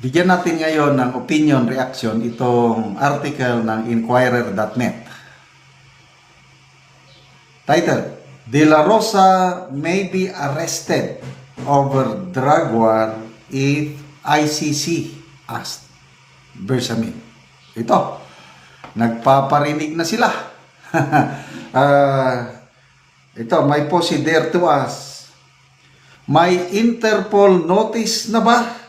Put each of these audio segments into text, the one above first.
Bigyan natin ngayon ng opinion reaction itong article ng Inquirer.net. Title, De La Rosa may be arrested over drug war if ICC asked Bersamin. Ito, nagpaparinig na sila. Ito, may po si Dare to Us. May Interpol notice na ba?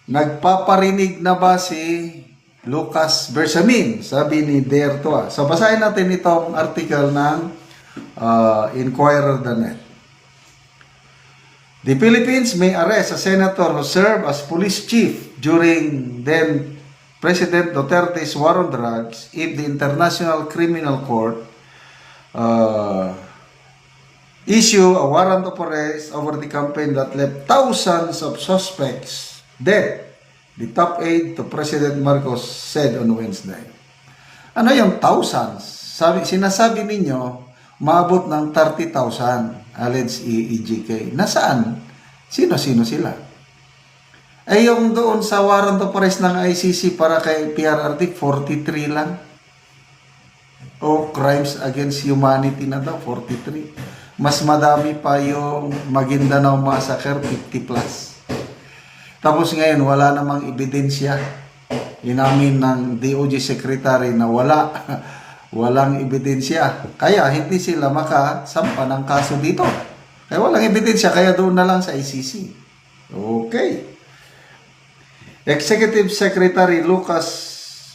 Nagpaparinig na ba si Lucas Bersamin? Sabi ni Dare to Us. So, basahin natin itong article ng Inquirer.net. The Philippines may arrest a senator who served as police chief during then President Duterte's war on drugs if the International Criminal Court issue a warrant of arrest over the campaign that left thousands of suspects dead, the top aide to President Marcos said on Wednesday. Ano yung thousands? Sinasabi ninyo, maabot ng 30,000 alleged EJK. Nasaan? Sino-sino sila? Ay yung doon sa warrant of arrest ng ICC para kay PRRD, 43 lang. O crimes against humanity na daw, 43. Mas madami pa yung Maguindanao Massacre, 50 plus. Tapos ngayon, wala namang ebidensya. Inamin ng DOJ Secretary na walang ebidensya. Kaya hindi sila makasampa ng kaso dito. Kaya walang ebidensya, kaya doon na lang sa ICC. Okay. Executive Secretary Lucas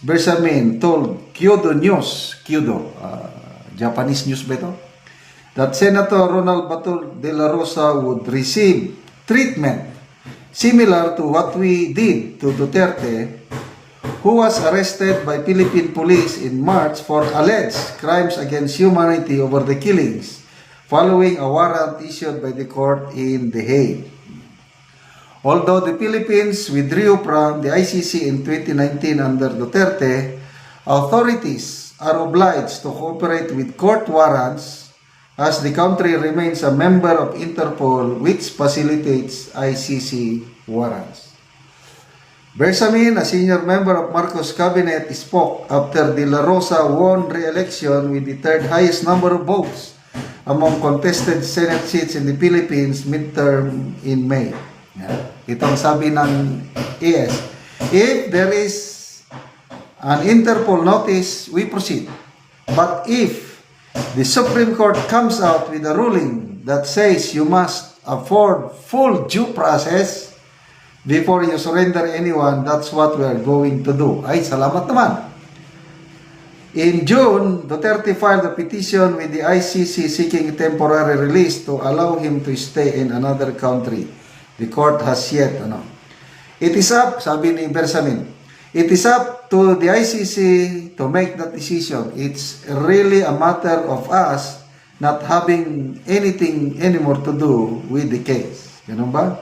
Bersamin told Kyodo News, Japanese news ba ito? That Senator Ronald Bato de la Rosa would receive treatment similar to what we did to Duterte, who was arrested by Philippine police in March for alleged crimes against humanity over the killings, following a warrant issued by the court in The Hague. Although the Philippines withdrew from the ICC in 2019 under Duterte, authorities are obliged to cooperate with court warrants as the country remains a member of Interpol, which facilitates ICC warrants. Bersamin, a senior member of Marcos' cabinet, spoke after De La Rosa won re-election with the third highest number of votes among contested Senate seats in the Philippines midterm in May. Itong sabi ng ES, if there is an Interpol notice, we proceed. But if the Supreme Court comes out with a ruling that says you must afford full due process before you surrender anyone, that's what we are going to do. Ay, salamat naman. In June, Duterte filed a petition with the ICC seeking temporary release to allow him to stay in another country. The court has yet, it is up, sabi ni Bersamin, it is up to the ICC to make that decision. It's really a matter of us not having anything anymore to do with the case. Ganun ba?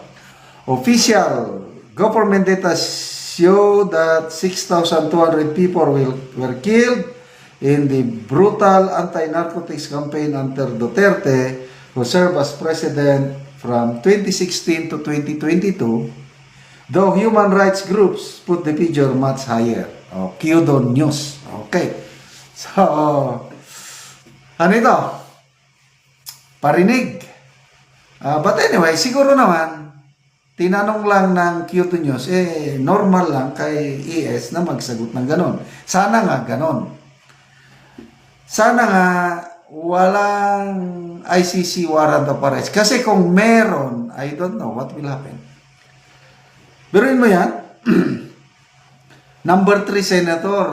Official government data show that 6,200 people were killed in the brutal anti-narcotics campaign under Duterte, who served as president from 2016 to 2022, though human rights groups put the figure much higher. Kyodo News. Okay. So, ano ito? Parinig. But anyway, siguro naman, tinanong lang ng Kyodo News, normal lang kay ES na magsagot ng ganon. Sana nga ganon. Sana nga walang ICC warrant of arrest. Kasi kung meron, I don't know what will happen. Biruin mo yan. Number 3 Senator,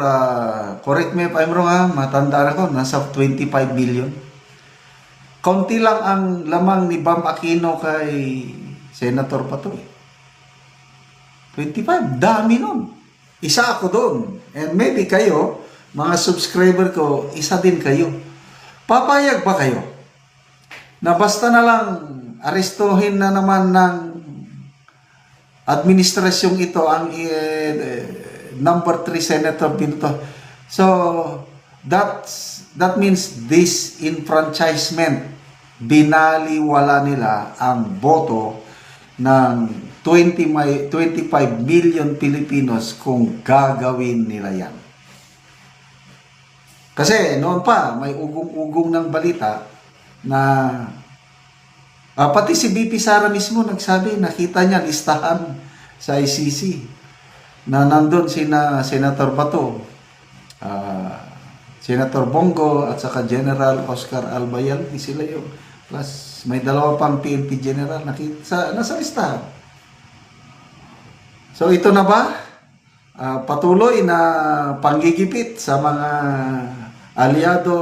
correct me if I'm wrong, matanda ako, nasa 25 billion. Konti lang ang lamang ni Bam Aquino kay Senator pa to. 25, dami nun. Isa ako doon. And maybe kayo, mga subscriber ko, isa din kayo. Papayag ba kayo na basta na lang arestuhin na naman ng administrasyong ito ang number 3 Senator Pinto? So, that means disenfranchisement. Binaliwala nila ang boto ng 25 million Filipinos kung gagawin nila yan. Kasi noon pa, may ugong-ugong ng balita na pati si BP Sara mismo nagsabi, nakita niya listahan sa ICC na nandun sina Senator Bato, Senator Bongo at saka General Oscar Albayal, sila yung plus may dalawa pang PNP General nasa listahan. So ito na ba? Patuloy na panggigipit sa mga aliado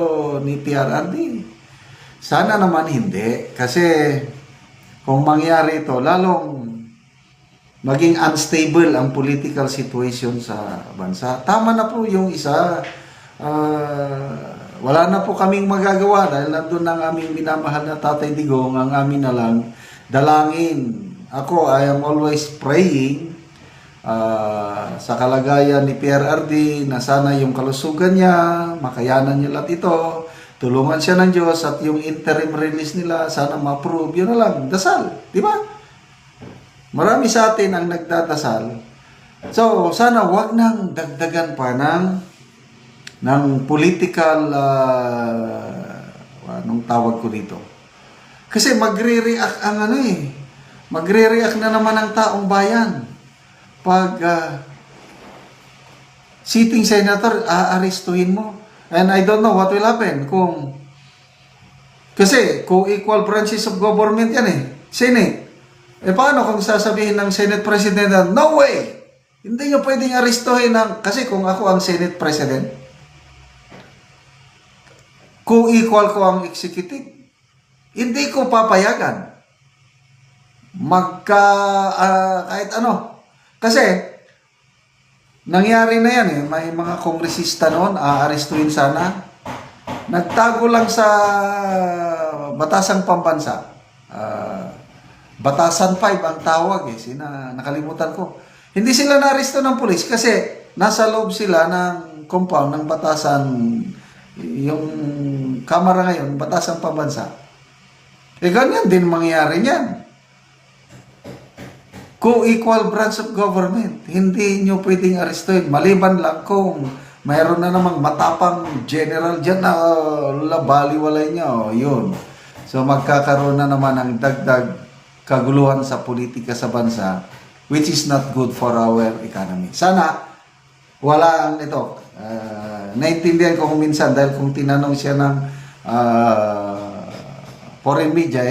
ni PRRD? Sana naman hindi. Kasi kung mangyari ito, lalong maging unstable ang political situation sa bansa. Tama na po yung isa. Wala na po kaming magagawa dahil nandun ang aming minamahal na Tatay Digong, ang amin na lang dalangin. Ako, I am always praying sa kalagayan ni PRRD na sana yung kalusugan niya, makayanan niya lahat ito, tulungan siya ng Diyos at yung interim release nila sana ma-approve. Yun na lang, dasal, di ba? Marami sa atin ang nagdadasal. So, sana wag nang dagdagan pa ng political anong tawag ko dito. Kasi magre-react ang magre-react na naman ang taong bayan. Pag sitting senator, aarestuhin mo. And I don't know what will happen kasi kung equal branches of government yan Senate. Paano kung sasabihin ng Senate President na, no way! Hindi nyo pwedeng arestuhin kasi kung ako ang Senate President, kung equal ko ang executive, hindi ko papayagan. Kahit ano. Kasi, nangyari na yan May mga kongresista noon, aarestuhin sana. Nagtago lang sa Batasang Pambansa. Batasan 5 ang tawag nakalimutan ko. Hindi sila naaresto ng pulis kasi nasa loob sila ng compound ng Batasan, yung kamara ngayon, Batasang Pambansa. Ganyan din mangyayari niyan. Co-equal branch of government, hindi nyo pwedeng arestuhin. Maliban lang kung mayroon na namang matapang general dyan na baliwalay niya. Yun. So magkakaroon na naman ng dagdag kaguluhan sa politika sa bansa, which is not good for our economy. Sana wala ang ito. Naintindihan ko kung minsan dahil kung tinanong siya ng foreign media,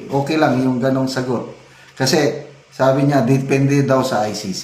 okay lang yung ganong sagot. Kasi sabi niya, depende daw sa ICC.